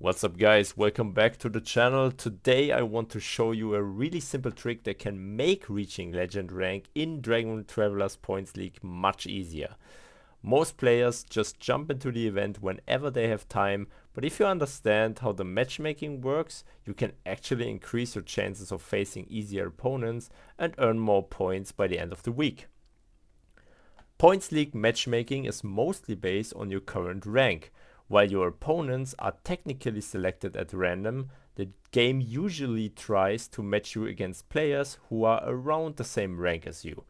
What's up guys, welcome back to the channel. Today I want to show you a really simple trick that can make reaching legend rank in Dragon Travelers Points League much easier. Most players just jump into the event whenever they have time, but if you understand how the matchmaking works, you can actually increase your chances of facing easier opponents and earn more points by the end of the week. Points League matchmaking is mostly based on your current rank. While your opponents are technically selected at random, the game usually tries to match you against players who are around the same rank as you.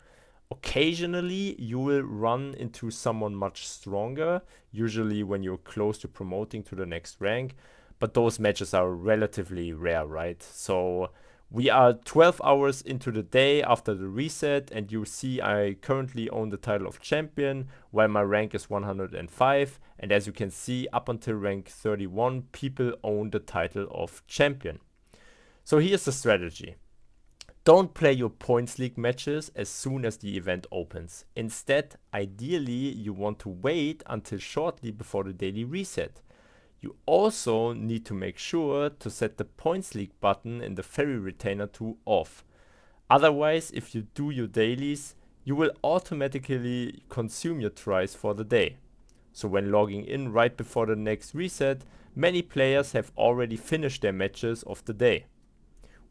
Occasionally, you will run into someone much stronger, usually when you're close to promoting to the next rank, but those matches are relatively rare, right? So we are 12 hours into the day after the reset, and you see I currently own the title of champion, while my rank is 105, and as you can see, up until rank 31, people own the title of champion. So here's the strategy. Don't play your points league matches as soon as the event opens. Instead, ideally, you want to wait until shortly before the daily reset. You also need to make sure to set the points league button in the ferry retainer to off. Otherwise, if you do your dailies, you will automatically consume your tries for the day. So when logging in right before the next reset, many players have already finished their matches of the day.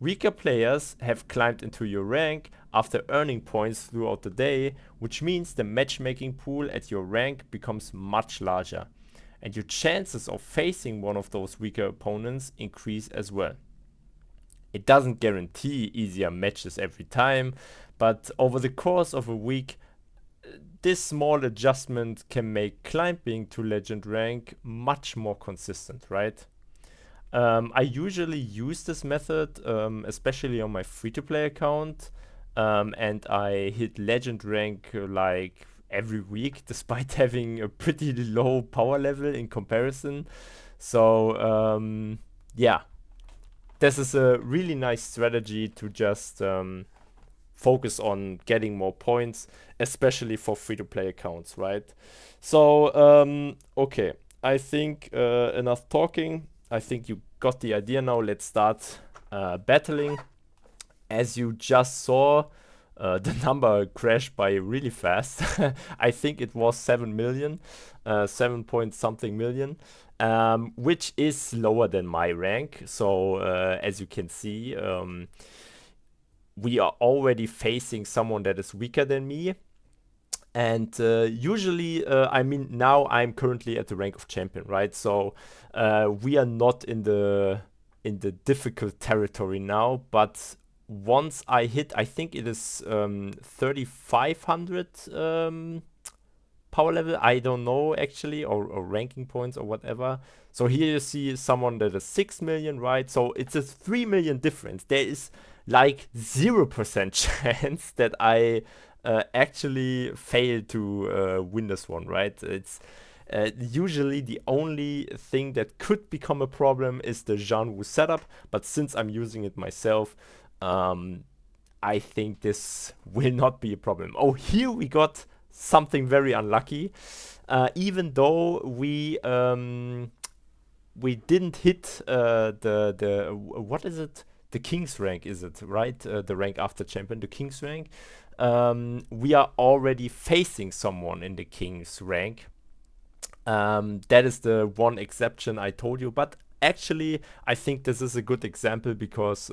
Weaker players have climbed into your rank after earning points throughout the day, which means the matchmaking pool at your rank becomes much larger, and your chances of facing one of those weaker opponents increase as well. It doesn't guarantee easier matches every time, but over the course of a week, this small adjustment can make climbing to legend rank much more consistent, right? I usually use this method, especially on my free-to-play account, and I hit legend rank like every week, despite having a pretty low power level in comparison. So yeah, this is a really nice strategy to just focus on getting more points, especially for free-to-play accounts, right? So okay, I think enough talking. I think you got the idea now. Let's start battling. As you just saw, the number crashed by really fast. I think it was 7 million, 7 point something million, which is lower than my rank. So as you can see, we are already facing someone that is weaker than me. And usually, I mean, now I'm currently at the rank of champion, right? So we are not in the difficult territory now. But once I hit, I think it is 3,500 power level. I don't know actually, or ranking points or whatever. So here you see someone that is 6 million, right? So it's a 3 million difference. There is like 0% chance that I actually fail to win this one, right? It's usually the only thing that could become a problem is the Janwu setup, but since I'm using it myself, I think this will not be a problem. Oh, here we got something very unlucky. Even though we didn't hit the what is it? The King's rank, is it right? The rank after champion, the King's rank. We are already facing someone in the King's rank. That is the one exception I told you, but actually I think this is a good example because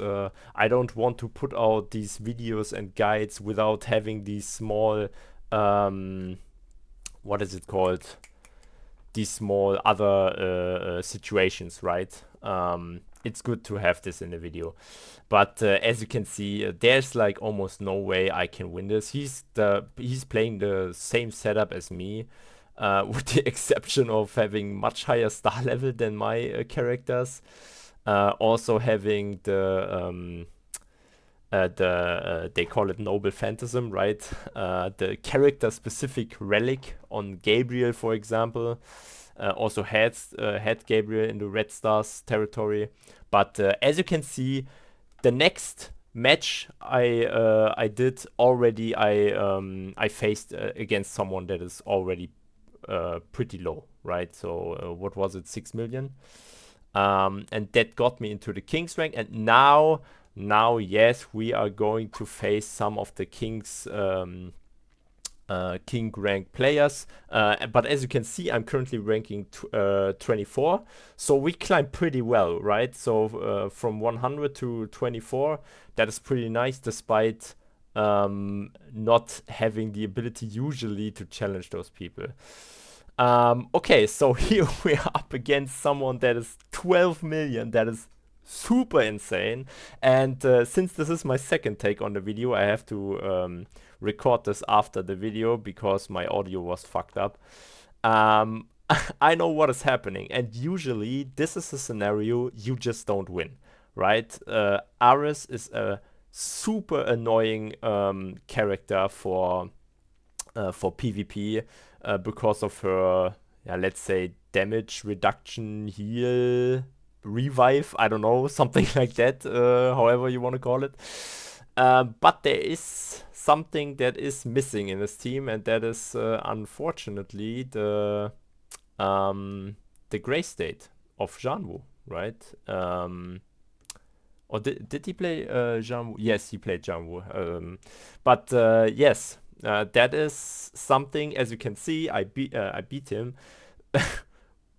I don't want to put out these videos and guides without having these small what is it called, these small other situations, right? It's good to have this in the video, but as you can see, there's like almost no way I can win this. He's playing the same setup as me, with the exception of having much higher star level than my characters, also having they call it noble phantasm, right? The character specific relic on Gabriel, for example, also had Gabriel in the Red Stars territory. But as you can see, the next match I did already, I faced against someone that is already pretty low, right? So what was it, 6 million? And that got me into the King's rank. And now, yes, we are going to face some of the King rank players. But as you can see, I'm currently ranking 24. So we climb pretty well, right? So from 100 to 24, that is pretty nice, despite not having the ability usually to challenge those people. Okay, so here we are up against someone that is 12 million. That is super insane. And since this is my second take on the video, I have to record this after the video because my audio was fucked up. I know what is happening, and usually this is a scenario you just don't win, right? Ares is a super annoying character for PvP because of her, yeah, let's say damage reduction, heal, revive, I don't know, something like that, however you want to call it. But there is something that is missing in this team, and that is unfortunately the gray state of Janwu, right? Or did he play Janwu? Yes, he played Janwu. But yes, that is something. As you can see, I beat him,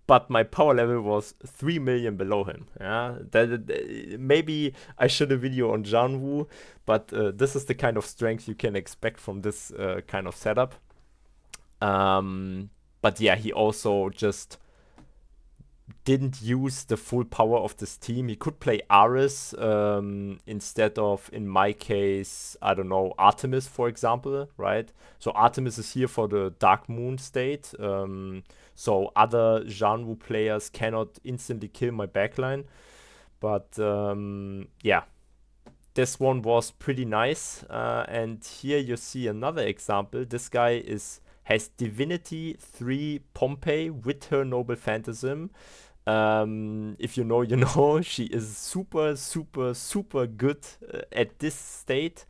but my power level was 3 million below him. Yeah, maybe I should have video on Janwu, but this is the kind of strength you can expect from this kind of setup. But yeah, he also just didn't use the full power of this team. He could play Ares instead of, in my case, I don't know, Artemis, for example, right? So Artemis is here for the Dark Moon state. So other Janwu players cannot instantly kill my backline. But yeah, this one was pretty nice. And here you see another example. This guy has Divinity 3 Pompeii with her Noble Phantasm. If you know, you know. She is super, super, super good at this state.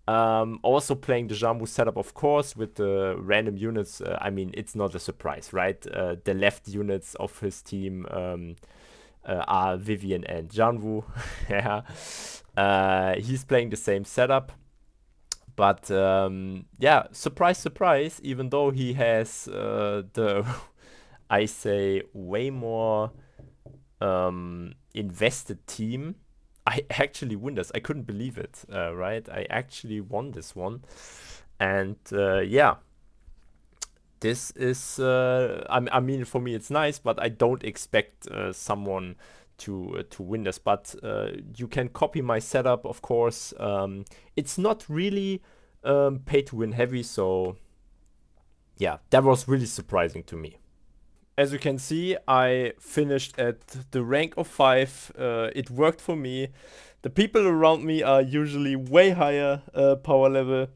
Also playing the Janwu setup, of course, with the random units. I mean, it's not a surprise, right? The left units of his team are Vivian and Janwu. Yeah. He's playing the same setup. But yeah, surprise, surprise, even though he has the, I say, way more invested team, I actually win this. I couldn't believe it, right? I actually won this one. And yeah, this is, I mean, for me it's nice, but I don't expect someone to win this. But you can copy my setup, of course. It's not really pay to win heavy, so yeah, that was really surprising to me. As you can see, I finished at the rank of 5. It worked for me. The people around me are usually way higher power level,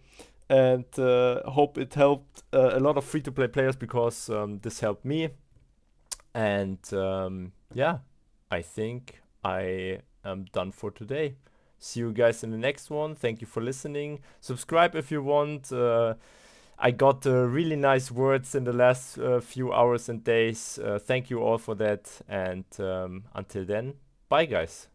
and hope it helped a lot of free-to-play players, because this helped me. And yeah, I think I am done for today. See you guys in the next one. Thank you for listening. Subscribe if you want. I got really nice words in the last few hours and days. Thank you all for that. And until then, bye guys.